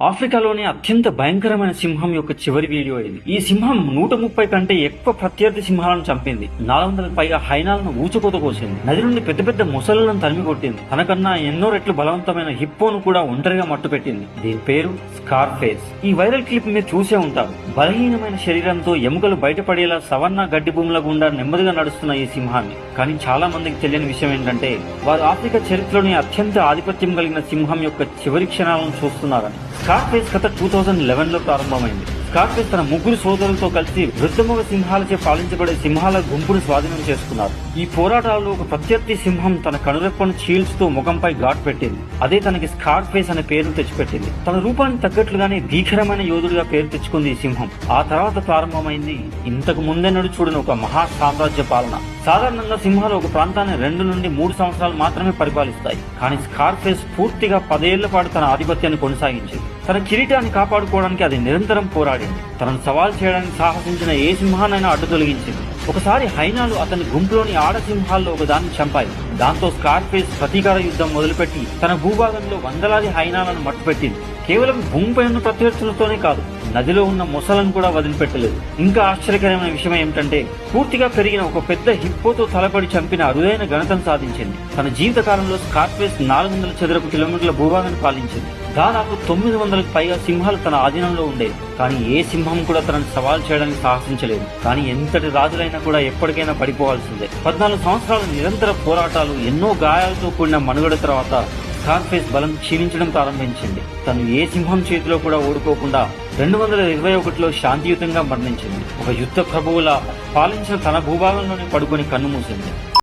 ఆఫ్రికాలోని అత్యంత భయంకరమైన సింహం యొక్క చివరి వీడియో ఇది. ఈ సింహం 130 కంటే ఎక్కువ ప్రత్యర్థి సింహాలను చంపింది. 400 పైగా హైనాలను ఊచకోత కోసింది. నది నుండి పెద్ద పెద్ద మొసళ్లను తరిమి కొట్టింది. తనకన్నా ఎన్నో రెట్లు బలవంతమైన హిప్పోను కూడా ఒంటరిగా మట్టుపెట్టింది. దీని పేరు స్కార్ఫేస్. ఈ వైరల్ క్లిప్ మీరు చూసే ఉంటారు. బలహీనమైన శరీరంతో ఎముకలు బయటపడేలా సవన్నా గడ్డి భూముల గుండా నెమ్మదిగా నడుస్తున్న ఈ సింహాన్ని. కానీ చాలా మందికి తెలియని విషయం ఏంటంటే వారు ఆఫ్రికా చరిత్రలోని అత్యంత ఆధిపత్యం కలిగిన సింహం యొక్క చివరి క్షణాలను చూస్తున్నారని. స్కార్ఫేస్ కథ 2011లో ప్రారంభమైంది. స్కార్ఫేస్ తన ముగ్గురు సోదరులతో కలిసి వృద్ధమొగ సింహాలచే పాలించబడే సింహాల గుంపును స్వాధీనం చేసుకున్నారు. ఈ పోరాటాల్లో ఒక ప్రత్యర్థి సింహం తన కనురెప్పను చీల్చుతూ ముఖంపై ఘాట్ పెట్టింది. అదే తనకి స్కార్ఫేస్ అనే పేరును తెచ్చిపెట్టింది. తన రూపానికి తగ్గట్లుగానే భీకరమైన యోధుడిగా పేరు తెచ్చుకుంది ఈ సింహం. ఆ తర్వాత ప్రారంభమైంది ఇంతకు ముందెన్నడూ చూడని ఒక మహా సామ్రాజ్య పాలన. సాధారణంగా సింహాలు ఒక ప్రాంతాన్ని 2 నుండి 3 సంవత్సరాలు మాత్రమే పరిపాలిస్తాయి. కానీ స్కార్ఫేస్ పూర్తిగా 10 ఏళ్ల పాటు తన ఆధిపత్యాన్ని కొనసాగించింది. తన కిరీటాన్ని కాపాడుకోవడానికి అది నిరంతరం పోరాడింది. తనను సవాల్ చేయడానికి సాహసించిన ఏ సింహానైనా అడ్డు తొలగించింది. ఒకసారి హైనాలు అతని గుంపులోని ఆడ సింహాల్లో ఒకదాన్ని చంపాయి. దాంతో స్కార్ఫేస్ ప్రతీకార యుద్ధం మొదలుపెట్టి తన భూభాగంలో వందలాది హైనాలను మట్టుపెట్టింది. కేవలం భూమిపై ఉన్న ప్రత్యర్థులతోనే కాదు, నదిలో ఉన్న మొసలను కూడా వదిలిపెట్టలేదు. ఇంకా ఆశ్చర్యకరమైన విషయం ఏమిటంటే పూర్తిగా పెరిగిన ఒక పెద్ద హిప్పోతో తలపడి చంపిన అరుదైన ఘనతను సాధించింది. తన జీవితకాలంలో స్కార్ఫేస్ 400 చదరపు కిలోమీటర్ల భూభాగాన్ని పాలించింది. దాదాపు 900కు పైగా సింహాలు తన ఆధీనంలో ఉండేవి. కానీ ఏ సింహం కూడా తనను సవాల్ చేయడానికి సాహసించలేదు. కానీ ఎంతటి రాజులైనా కూడా ఎప్పటికైనా పడిపోవాల్సిందే. 14 సంవత్సరాల నిరంతర పోరాటాలు, ఎన్నో గాయాలతో కూడిన మనుగడ తర్వాత స్కార్ఫేస్ బలం క్షీణించడం ప్రారంభించింది. తను ఏ సింహం చేతిలో కూడా ఓడిపోకుండా 221లో శాంతియుతంగా మరణించింది. ఒక యుద్ధ ప్రభువులా పాలించిన తన భూభాగంలోనే పడుకొని కన్నుమూసింది.